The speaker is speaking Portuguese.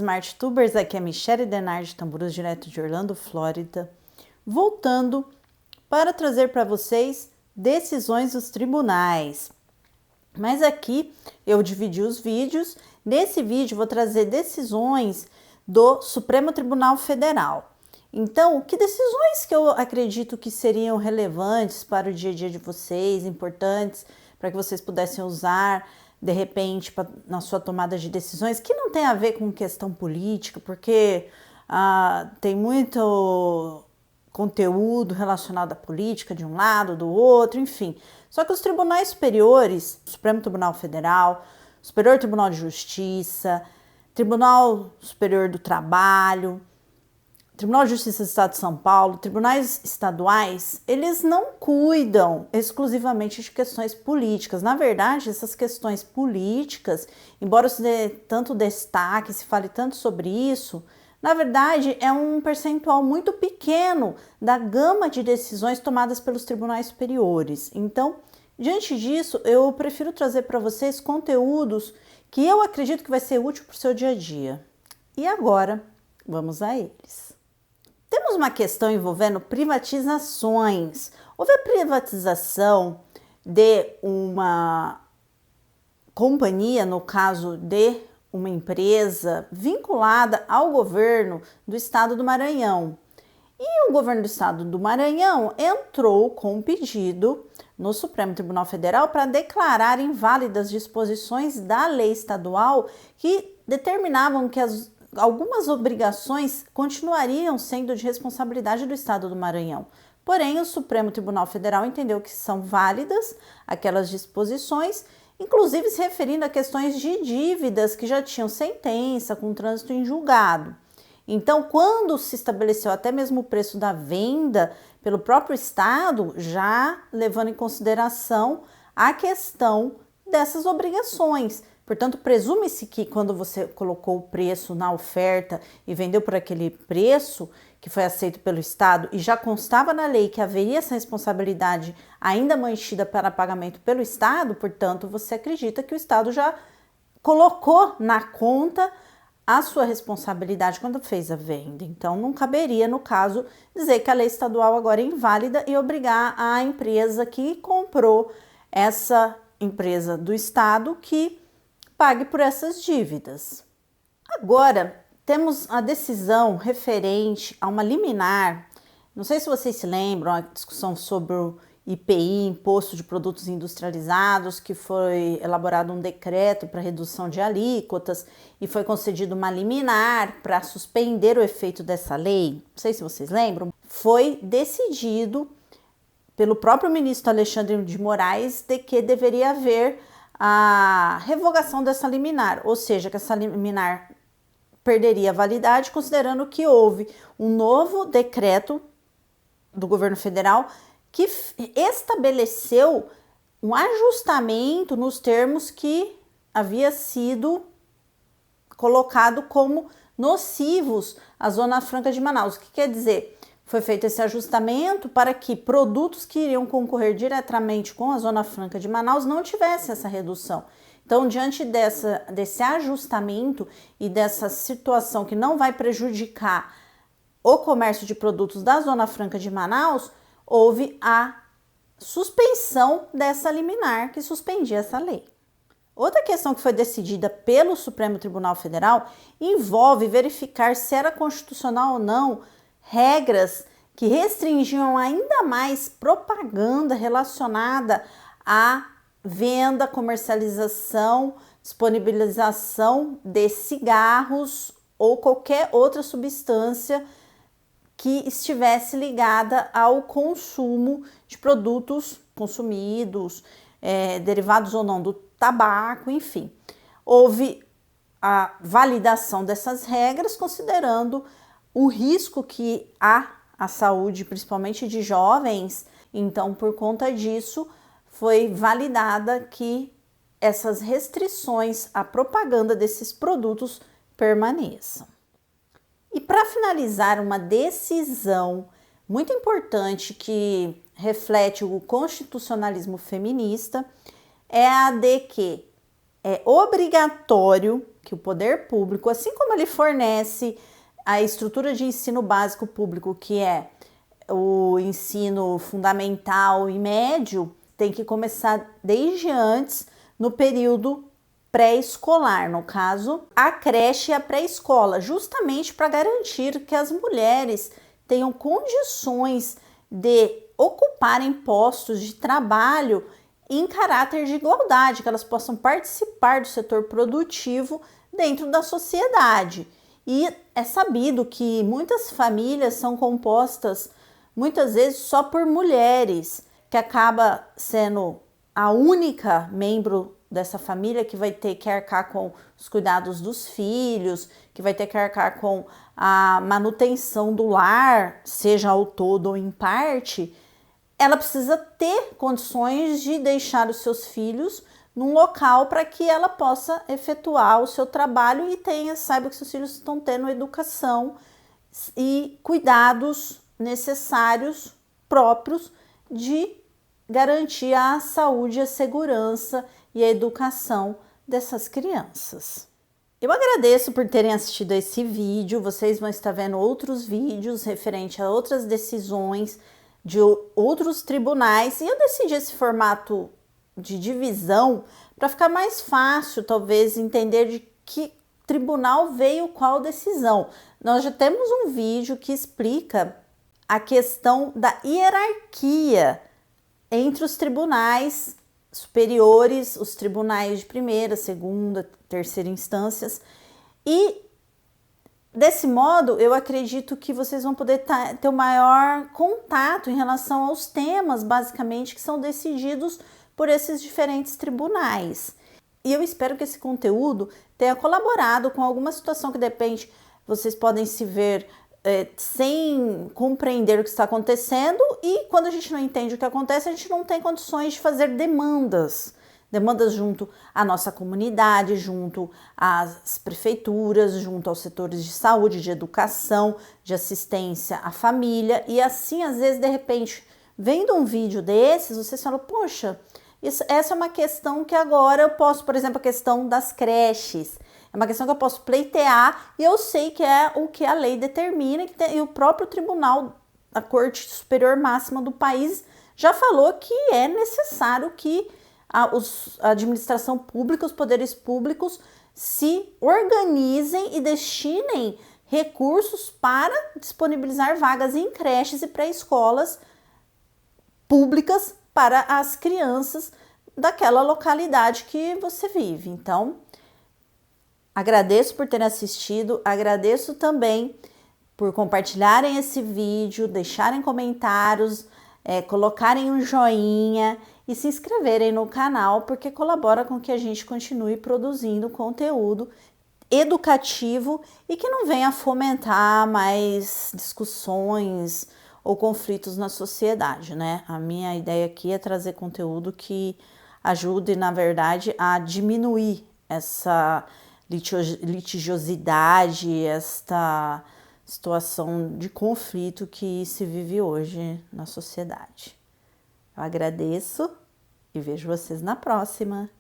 Smart Tubers, aqui é a Michele Denardi Tamburus, direto de Orlando, Flórida, voltando para trazer para vocês decisões dos tribunais. Mas aqui eu dividi os vídeos. Nesse vídeo vou trazer decisões do Supremo Tribunal Federal. Então, que decisões que eu acredito que seriam relevantes para o dia a dia de vocês, importantes, para que vocês pudessem usar de repente na sua tomada de decisões, que não tem a ver com questão política, porque tem muito conteúdo relacionado à política de um lado, do outro, enfim. Só que os tribunais superiores, Supremo Tribunal Federal, Superior Tribunal de Justiça, Tribunal Superior do Trabalho, Tribunal de Justiça do Estado de São Paulo, tribunais estaduais, eles não cuidam exclusivamente de questões políticas. Na verdade, essas questões políticas, embora se dê tanto destaque, se fale tanto sobre isso, na verdade é um percentual muito pequeno da gama de decisões tomadas pelos tribunais superiores. Então, diante disso, eu prefiro trazer para vocês conteúdos que eu acredito que vai ser útil para o seu dia a dia. E agora, vamos a eles. Temos uma questão envolvendo privatizações. Houve a privatização de uma companhia, no caso de uma empresa vinculada ao governo do estado do Maranhão. E o governo do estado do Maranhão entrou com um pedido no Supremo Tribunal Federal para declarar inválidas disposições da lei estadual que determinavam que algumas obrigações continuariam sendo de responsabilidade do estado do Maranhão. Porém, o Supremo Tribunal Federal entendeu que são válidas aquelas disposições, inclusive se referindo a questões de dívidas que já tinham sentença com trânsito em julgado. Então, quando se estabeleceu até mesmo o preço da venda pelo próprio estado, já levando em consideração a questão dessas obrigações. Portanto, presume-se que quando você colocou o preço na oferta e vendeu por aquele preço que foi aceito pelo Estado e já constava na lei que haveria essa responsabilidade ainda mantida para pagamento pelo Estado, portanto, você acredita que o Estado já colocou na conta a sua responsabilidade quando fez a venda. Então, não caberia, no caso, dizer que a lei estadual agora é inválida e obrigar a empresa que comprou essa empresa do Estado que pague por essas dívidas. Agora, temos a decisão referente a uma liminar. Não sei se vocês se lembram, a discussão sobre o IPI, Imposto de Produtos Industrializados, que foi elaborado um decreto para redução de alíquotas e foi concedido uma liminar para suspender o efeito dessa lei. Não sei se vocês lembram. Foi decidido pelo próprio ministro Alexandre de Moraes de que deveria haver a revogação dessa liminar, ou seja, que essa liminar perderia a validade, considerando que houve um novo decreto do governo federal que estabeleceu um ajustamento nos termos que havia sido colocado como nocivos à Zona Franca de Manaus. O que quer dizer? Foi feito esse ajustamento para que produtos que iriam concorrer diretamente com a Zona Franca de Manaus não tivessem essa redução. Então, diante desse ajustamento e dessa situação que não vai prejudicar o comércio de produtos da Zona Franca de Manaus, houve a suspensão dessa liminar que suspendia essa lei. Outra questão que foi decidida pelo Supremo Tribunal Federal envolve verificar se era constitucional ou não regras que restringiam ainda mais propaganda relacionada à venda, comercialização, disponibilização de cigarros ou qualquer outra substância que estivesse ligada ao consumo de produtos consumidos, derivados ou não do tabaco, enfim. Houve a validação dessas regras considerando o risco que há à saúde, principalmente de jovens. Então, por conta disso, foi validada que essas restrições à propaganda desses produtos permaneçam. E para finalizar, uma decisão muito importante que reflete o constitucionalismo feminista é a de que é obrigatório que o poder público, assim como ele fornece a estrutura de ensino básico público, que é o ensino fundamental e médio, tem que começar desde antes, no período pré-escolar, no caso, a creche e a pré-escola, justamente para garantir que as mulheres tenham condições de ocuparem postos de trabalho em caráter de igualdade, que elas possam participar do setor produtivo dentro da sociedade. E é sabido que muitas famílias são compostas muitas vezes só por mulheres, que acaba sendo a única membro dessa família que vai ter que arcar com os cuidados dos filhos, que vai ter que arcar com a manutenção do lar, seja ao todo ou em parte. Ela precisa ter condições de deixar os seus filhos num local para que ela possa efetuar o seu trabalho e saiba que seus filhos estão tendo educação e cuidados necessários próprios de garantir a saúde, a segurança e a educação dessas crianças. Eu agradeço por terem assistido a esse vídeo. Vocês vão estar vendo outros vídeos referente a outras decisões de outros tribunais, e eu decidi esse formato de divisão para ficar mais fácil, talvez, entender de que tribunal veio qual decisão. Nós já temos um vídeo que explica a questão da hierarquia entre os tribunais superiores, os tribunais de primeira, segunda, terceira instâncias, e desse modo, eu acredito que vocês vão poder ter o maior contato em relação aos temas, basicamente, que são decididos por esses diferentes tribunais. E eu espero que esse conteúdo tenha colaborado com alguma situação que, de repente, vocês podem se ver sem compreender o que está acontecendo, e quando a gente não entende o que acontece, a gente não tem condições de fazer demandas junto à nossa comunidade, junto às prefeituras, junto aos setores de saúde, de educação, de assistência à família. E assim, às vezes, de repente, vendo um vídeo desses, vocês falam, poxa, essa é uma questão que agora eu posso, por exemplo, a questão das creches, é uma questão que eu posso pleitear e eu sei que é o que a lei determina, e o próprio tribunal, a Corte Superior Máxima do país, já falou que é necessário que a administração pública, os poderes públicos se organizem e destinem recursos para disponibilizar vagas em creches e pré-escolas públicas para as crianças daquela localidade que você vive. Então, agradeço por terem assistido, agradeço também por compartilharem esse vídeo, deixarem comentários, colocarem um joinha e se inscreverem no canal, porque colabora com que a gente continue produzindo conteúdo educativo e que não venha fomentar mais discussões ou conflitos na sociedade, né? A minha ideia aqui é trazer conteúdo que ajude, na verdade, a diminuir essa litigiosidade, esta situação de conflito que se vive hoje na sociedade. Eu agradeço e vejo vocês na próxima.